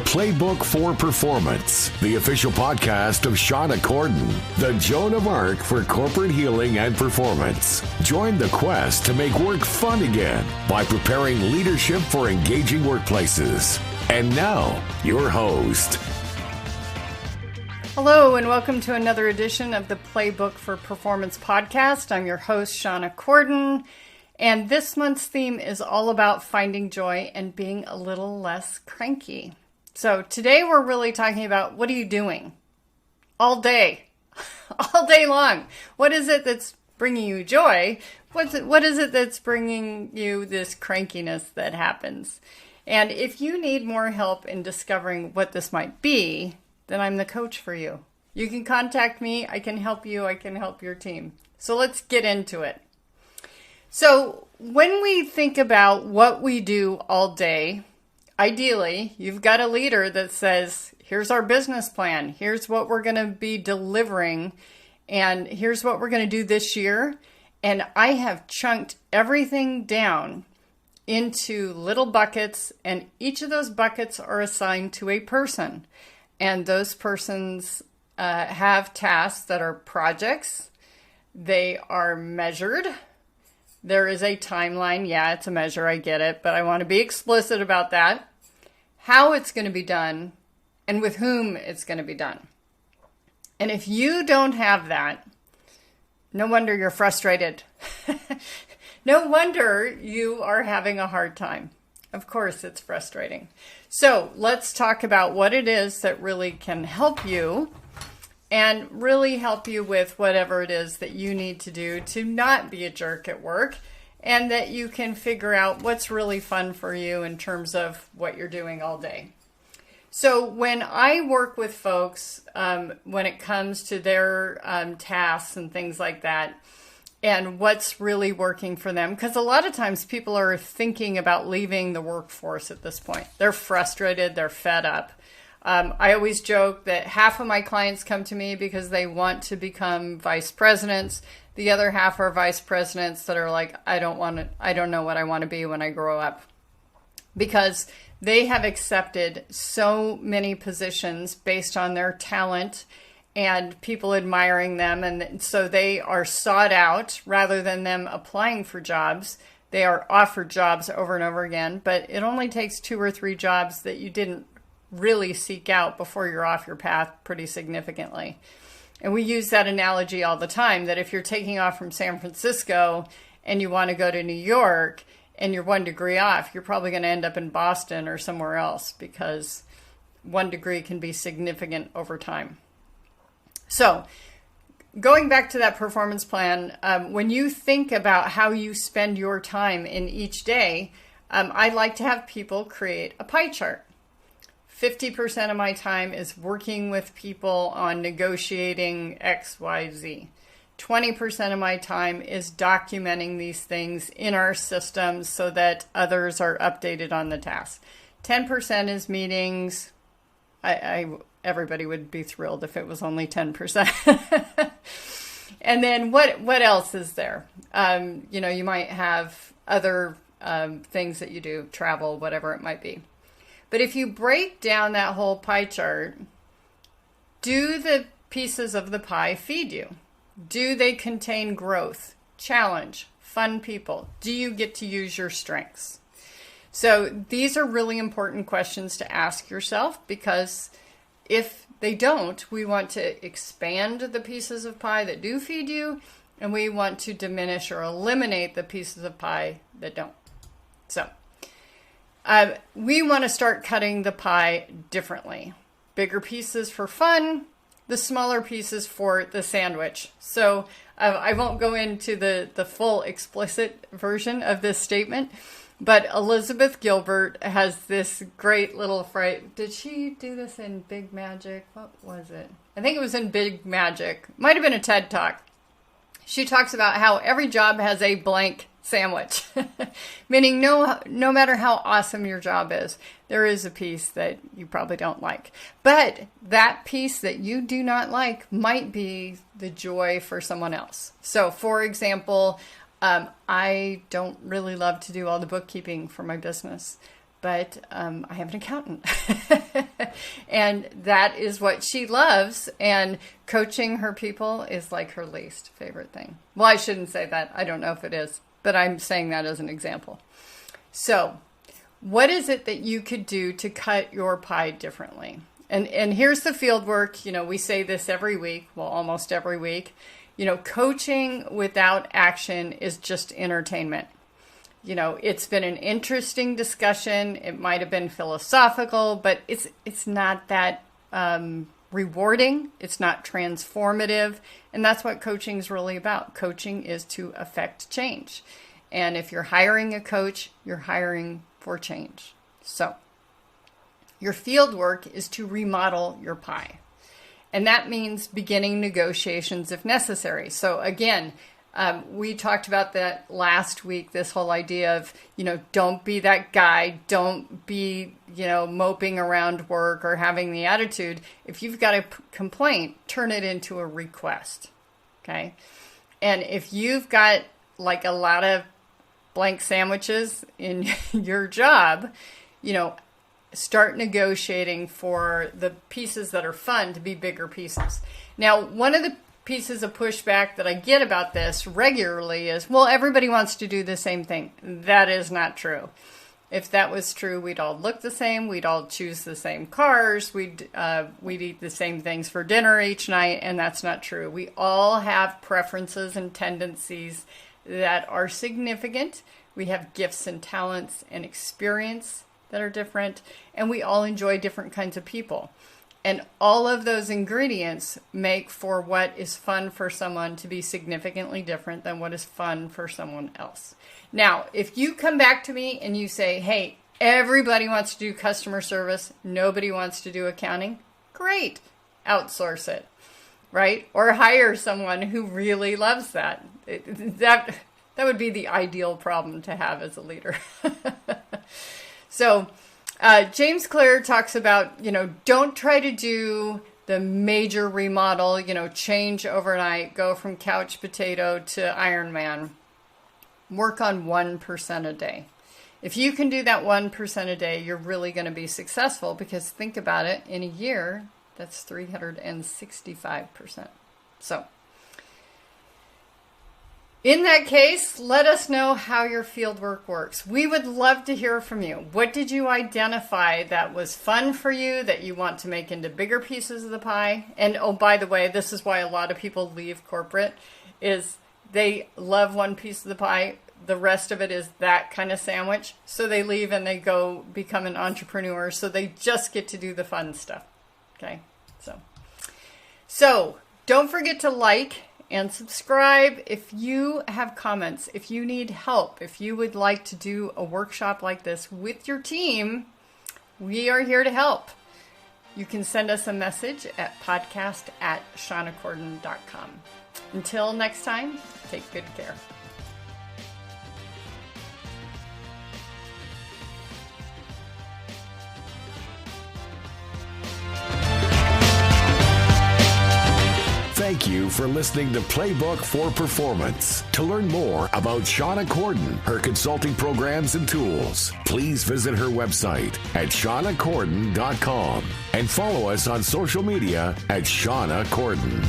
Playbook for Performance, the official podcast of Shauna Corden, the Joan of Arc for corporate healing and performance. Join the quest to make work fun again by preparing leadership for engaging workplaces. And now, your host. Hello, and welcome to another edition of the Playbook for Performance podcast. I'm your host, Shauna Corden, and this month's theme is all about finding joy and being a little less cranky. So today we're really talking about, what are you doing all day, all day long? What is it that's bringing you joy? What is it that's bringing you this crankiness that happens? And if you need more help in discovering what this might be, then I'm the coach for you. You can contact me. I can help you. I can help your team. So let's get into it. So when we think about what we do all day, ideally, you've got a leader that says, here's our business plan. Here's what we're going to be delivering. And here's what we're going to do this year. And I have chunked everything down into little buckets. And each of those buckets are assigned to a person. And those persons have tasks that are projects. They are measured. There is a timeline. Yeah, it's a measure. I get it. But I want to be explicit about that. How it's going to be done and with whom it's going to be done. And if you don't have that, no wonder you're frustrated. No wonder you are having a hard time. Of course, it's frustrating. So let's talk about what it is that really can help you and really help you with whatever it is that you need to do to not be a jerk at work, and that you can figure out what's really fun for you in terms of what you're doing all day. So when I work with folks, when it comes to their tasks and things like that, and what's really working for them, because a lot of times people are thinking about leaving the workforce at this point. They're frustrated, they're fed up. I always joke that half of my clients come to me because they want to become vice presidents. The other half are vice presidents that are like, I don't know what I want to be when I grow up. Because they have accepted so many positions based on their talent and people admiring them. And so they are sought out rather than them applying for jobs. They are offered jobs over and over again, but it only takes 2 or 3 jobs that you didn't really seek out before you're off your path pretty significantly. And we use that analogy all the time, that if you're taking off from San Francisco and you want to go to New York and you're 1 degree off, you're probably going to end up in Boston or somewhere else, because 1 degree can be significant over time. So going back to that performance plan, when you think about how you spend your time in each day, I like to have people create a pie chart. 50% of my time is working with people on negotiating X, Y, Z. 20% of my time is documenting these things in our systems so that others are updated on the task. 10% is meetings. Everybody would be thrilled if it was only 10%. And then what else is there? You might have other things that you do, travel, whatever it might be. But if you break down that whole pie chart, do the pieces of the pie feed you? Do they contain growth, challenge, fun people? Do you get to use your strengths? So these are really important questions to ask yourself, because if they don't, we want to expand the pieces of pie that do feed you, and we want to diminish or eliminate the pieces of pie that don't. So we want to start cutting the pie differently. Bigger pieces for fun, the smaller pieces for the sandwich. So I won't go into the full explicit version of this statement, but Elizabeth Gilbert has this great little phrase. Did she do this in Big Magic? What was it? I think it was in Big Magic. Might have been a TED Talk. She talks about how every job has a blank sandwich, meaning no matter how awesome your job is, there is a piece that you probably don't like. But that piece that you do not like might be the joy for someone else. So, for example, I don't really love to do all the bookkeeping for my business, but I have an accountant. And that is what she loves. And coaching her people is like her least favorite thing. Well, I shouldn't say that. I don't know if it is, but I'm saying that as an example. So what is it that you could do to cut your pie differently? And here's the field work. You know, we say this every week, well, almost every week. You know, coaching without action is just entertainment. You know, it's been an interesting discussion. It might have been philosophical, but it's not that rewarding. It's not transformative. And that's what coaching is really about. Coaching is to affect change. And if you're hiring a coach, you're hiring for change. So your field work is to remodel your pie. And that means beginning negotiations if necessary. So again, we talked about that last week, this whole idea of, you know, don't be that guy. Don't be, you know, moping around work or having the attitude. If you've got a complaint, turn it into a request. Okay. And if you've got like a lot of blank sandwiches in your job, you know, start negotiating for the pieces that are fun to be bigger pieces. Now, one of the pieces of pushback that I get about this regularly is, well, everybody wants to do the same thing. That is not true. If that was true, we'd all look the same. We'd all choose the same cars. We'd eat the same things for dinner each night, and that's not true. We all have preferences and tendencies that are significant. We have gifts and talents and experience that are different, and we all enjoy different kinds of people. And all of those ingredients make for what is fun for someone to be significantly different than what is fun for someone else. Now, if you come back to me and you say, hey, everybody wants to do customer service, nobody wants to do accounting, great, outsource it, right? Or hire someone who really loves that. That would be the ideal problem to have as a leader. So, James Clear talks about, you know, don't try to do the major remodel, you know, change overnight, go from couch potato to Iron Man. Work on 1% a day. If you can do that 1% a day, you're really going to be successful, because think about it, in a year, that's 365%. So, in that case, let us know how your field work works. We would love to hear from you. What did you identify that was fun for you, that you want to make into bigger pieces of the pie? And oh, by the way, this is why a lot of people leave corporate, is they love one piece of the pie. The rest of it is that kind of sandwich. So they leave and they go become an entrepreneur. So they just get to do the fun stuff. Okay. So don't forget to like and subscribe. If you have comments, if you need help, if you would like to do a workshop like this with your team, we are here to help. You can send us a message at podcast@shawnacorden.com. Until next time, take good care. Thank you for listening to Playbook for Performance. To learn more about Shauna Corden, her consulting programs and tools, please visit her website at shawnacorden.com and follow us on social media at Shauna Corden.